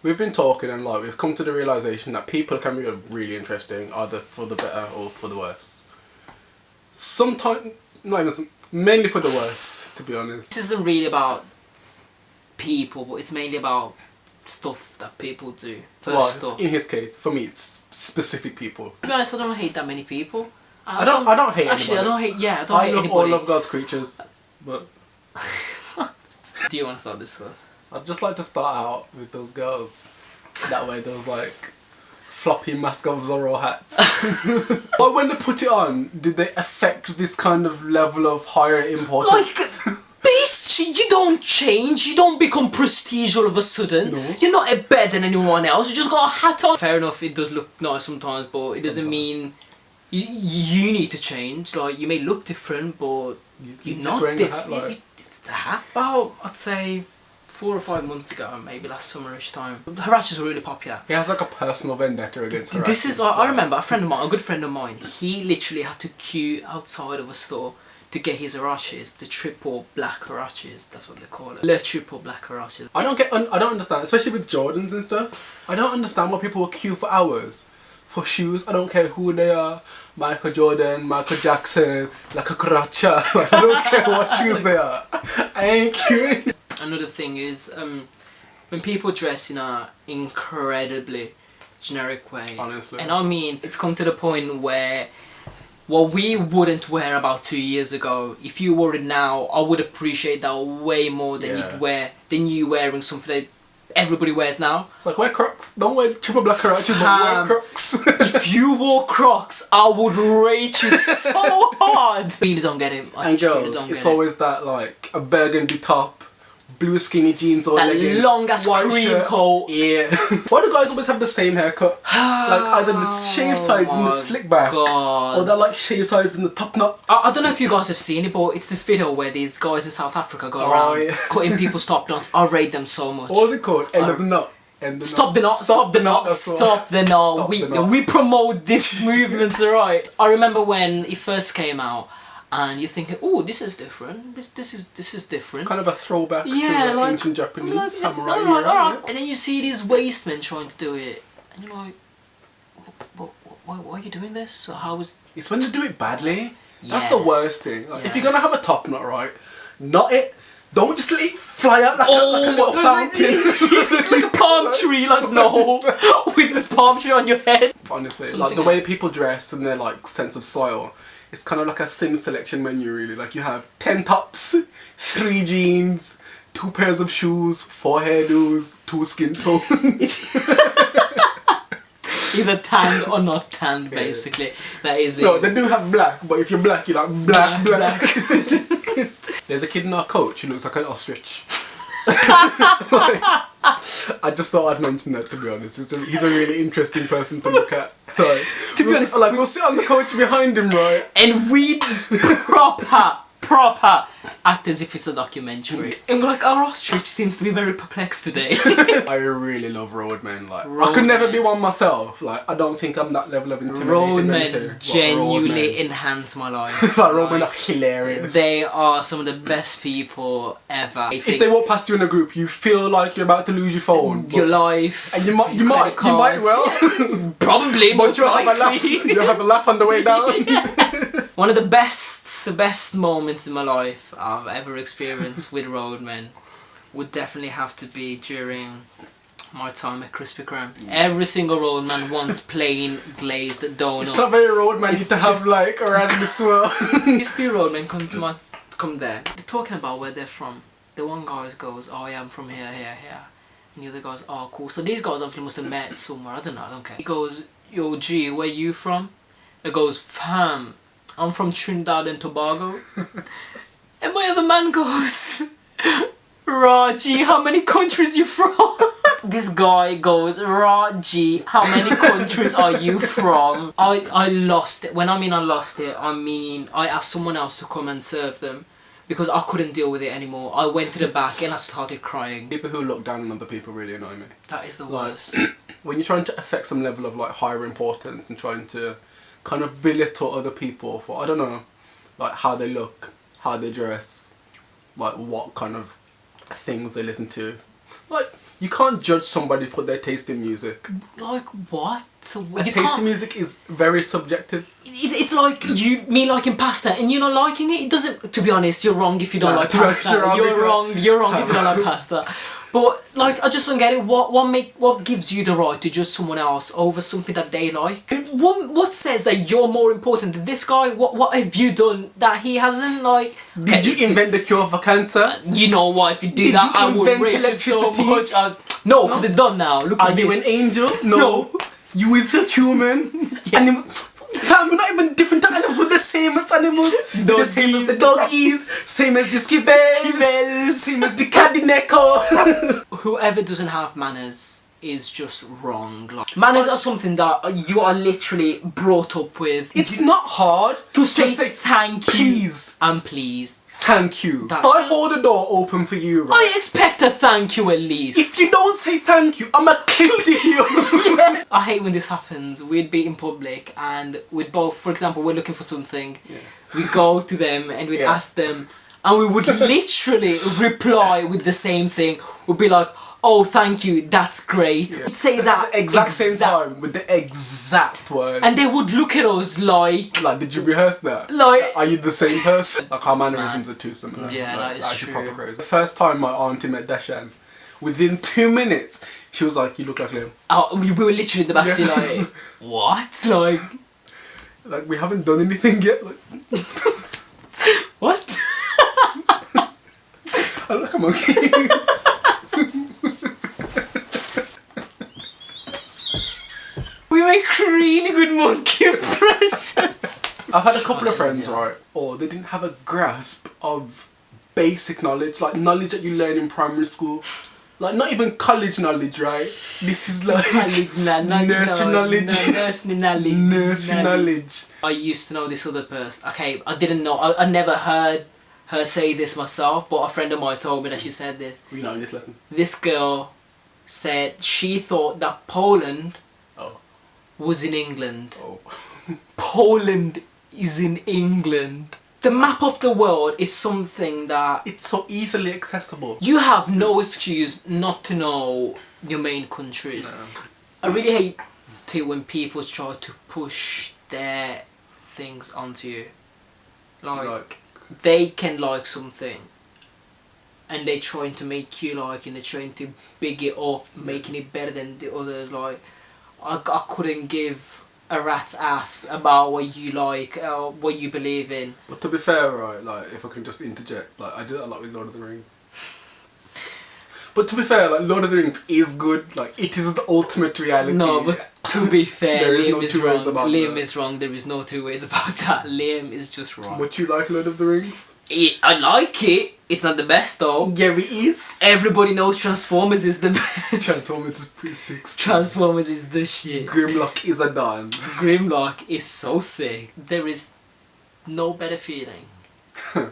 we've been talking and like we've come to the realisation that people can be really interesting, either for the better or for the worse. Sometimes, not even, mainly for the worse, to be honest. This isn't really about people, but it's mainly about stuff that people do. Stuff. In his case, for me, it's specific people. To be honest, I don't hate that many people. I don't hate actually, anybody. I don't hate love anybody. all of God's creatures, but Do you want to start this stuff? I'd just like to start out with those girls. That way, those like floppy Mask of Zorro hats. But when they put it on, did they affect this kind of level of higher importance? Like, basically, you don't change. You don't become prestige all of a sudden. No. You're not better than anyone else. You just got a hat on. Fair enough, it does look nice sometimes, but it doesn't mean you need to change. Like, you may look different, but you're not different. Like... It's the hat. About, I'd say, 4 or 5 months ago, maybe last summerish time, Harachis were really popular. He has like a personal vendetta against Harachis. This is, I remember a friend of mine, a good friend of mine, he literally had to queue outside of a store to get his Harachis, the triple black Harachis, that's what they call it. Le triple black Harachis. I don't understand, especially with Jordans and stuff. I don't understand why people will queue for hours for shoes. I don't care who they are. Michael Jordan, Michael Jackson, like a Karacha. Like, I don't care what shoes they are. I ain't queuing. Another thing is, when people dress in an incredibly generic way. Honestly. And I mean, it's come to the point where what we wouldn't wear about 2 years ago, if you wore it now, I would appreciate that way more than you wearing something that everybody wears now. It's like, wear Crocs. Don't wear triple black Harachis, but wear Crocs. If you wore Crocs, I would rate you so hard. Really don't get it. And girls, it's always that like a burgundy top, blue skinny jeans or that leggings, long ass white cream shirt. coat. Yeah. Why do guys always have the same haircut? Like either the shave sides and the slick back, or they're like shave sides in the top knot. I don't know if you guys have seen it, but it's this video where these guys in South Africa go around cutting people's top knots. I rate them so much. What was it called? End of the knot. Stop the knot, stop the knot, stop the knot. We promote this movement, alright? I remember when it first came out, and you're thinking, oh, this is different. This is different. Kind of a throwback to like ancient Japanese samurai. Alright. And then you see these waste men trying to do it, and you're like, why are you doing this? So how is... It's when they do it badly. That's the worst thing. Like, if you're gonna have a top knot, right, knot it. Don't just let it fly out like a little fountain. Like a palm tree, like no. With this palm tree on your head. Honestly, like the way people dress and their like sense of style, it's kind of like a sim selection menu really. Like you have 10 tops, 3 jeans, 2 pairs of shoes, 4 hairdos, 2 skin tones. Either tanned or not tanned, basically. That is it. No, they do have black, but if you're black, you're like black. There's a kid in our coach who looks like an ostrich. I just thought I'd mention that, to be honest. He's a really interesting person to look at. Like, to be honest, like, we'll sit on the coach behind him, right? And we proper act as if it's a documentary. And we're like, our ostrich seems to be very perplexed today. I really love roadmen. Like, I could never be one myself. Like, I don't think I'm that level of intimidating. Roadmen genuinely enhance my life. Like, roadmen are hilarious. They are some of the best people ever. If they walk past you in a group, you feel like you're about to lose your phone. Your life. And you might well. Probably, but you'll have a laugh on the way down. One of the best moments in my life I've ever experienced with roadmen would definitely have to be during my time at Krispy Kreme. Every single roadman wants plain glazed donut. It's not very roadman. You need to have like a raspberry swirl. These 2 roadmen come there. They're talking about where they're from. The one guy goes, oh yeah, I'm from here. And the other goes, oh cool. So these guys obviously must have met somewhere. I don't know, I don't care. He goes, yo G, where you from? It goes, fam, I'm from Trinidad and Tobago. And my other man goes, Raji, how many countries you from? This guy goes, Raji, how many countries are you from? I lost it. When I mean I lost it, I mean I asked someone else to come and serve them because I couldn't deal with it anymore. I went to the back and I started crying. People who look down on other people really annoy me. That is the worst. When you're trying to affect some level of like higher importance and trying to kind of belittle other people for, I don't know, like how they look, how they dress, like what kind of things they listen to. Like, You can't judge somebody for their taste in music. Like what? A taste in music is very subjective. It's like me liking pasta and you not liking it. It doesn't. To be honest, you're wrong if you don't like pasta. You're wrong. You're wrong if you don't like pasta. But like, I just don't get it. What gives you the right to judge someone else over something that they like? What says that you're more important than this guy? What have you done that he hasn't? Like, did you invent the cure for cancer? You know what? If you do that, I would rate you so much. No, because it's done now. Look at this. Are you an angel? No. You is a human. Yes. We're not even different animals. We're the same as animals. The same as the doggies. Same as the skibels. Same as the cadineko. Whoever doesn't have manners is just wrong. Like, manners are something that you are literally brought up with. It's not hard to say thank you, please, and please. Thank you. I hold the door open for you, right? I expect a thank you at least. If you don't say thank you, I'ma clip you. Yeah. I hate when this happens. We'd be in public and we'd both, for example, we're looking for something. Yeah. We'd go to them and we'd ask them, and we would literally reply with the same thing. We'd be like, oh, thank you, that's great. Yeah. We'd say that at the exact same time with the exact words. And they would look at us like, did you rehearse that? Like, are you the same person? Like, our mannerisms are too similar. Yeah, like, that is actually true. Proper crazy. The first time my auntie met Dhesh, within 2 minutes, she was like, you look like Liam. Oh, we were literally in the backseat like, what? Like, we haven't done anything yet. Like, what? I look like a monkey. We make really good monkey impressions. I've had a couple of friends, right? Or they didn't have a grasp of basic knowledge, like knowledge that you learn in primary school. Like, not even college knowledge, right? This is like nursery knowledge. Nursery knowledge. I used to know this other person. Okay, I didn't know. I never heard her say this myself, but a friend of mine told me that she said this. We know in this lesson. This girl said she thought that Poland was in England. Oh. Poland is in England. The map of the world is something that... It's so easily accessible. You have no excuse not to know your main countries. No. I really hate it when people try to push their things onto you. Like they can like something and they're trying to make you like, and they're trying to big it up, making it better than the others. Like, I couldn't give a rat's ass about what you like, what you believe in. But to be fair, right, like, if I can just interject, like, I do that a lot with Lord of the Rings. But to be fair, like, Lord of the Rings is good, like, it is the ultimate reality. No, but to be fair, Liam is wrong. Liam is wrong, there is no two ways about that. Liam is just wrong. Would you like Lord of the Rings? I like it. It's not the best though. Yeah, it is. Everybody knows Transformers is the best. Transformers is pretty sick. Transformers is the shit. Grimlock is a don. Grimlock is so sick. There is no better feeling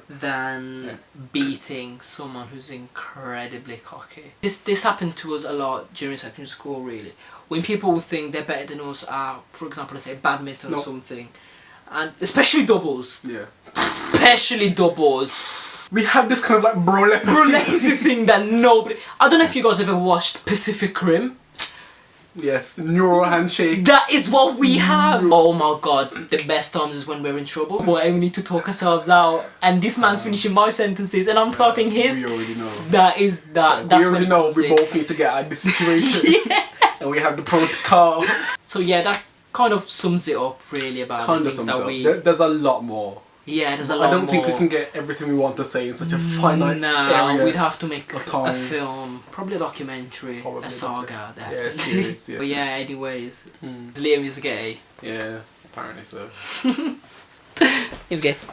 than beating someone who's incredibly cocky. This happened to us a lot during secondary school, really. When people would think they're better than us at, for example, let's say badminton or something. And especially doubles. Yeah. Especially doubles. We have this kind of like bro-lepathy thing that nobody... I don't know if you guys ever watched Pacific Rim. Yes, neural handshake. That is what we have. Oh my god, the best times is when we're in trouble. But we need to talk ourselves out. And this man's finishing my sentences and I'm starting his. We already know. That's we already know we both need to get out of this situation. Yeah. And we have the protocol. So yeah, that kind of sums it up really about the things that we... There's a lot more. Yeah, there's a lot more. I don't think we can get everything we want to say in such a finite area. We'd have to make a film, probably a documentary, a saga, definitely. Yeah, serious, yeah. But yeah, anyways, Liam is gay. Yeah, apparently so. He was gay.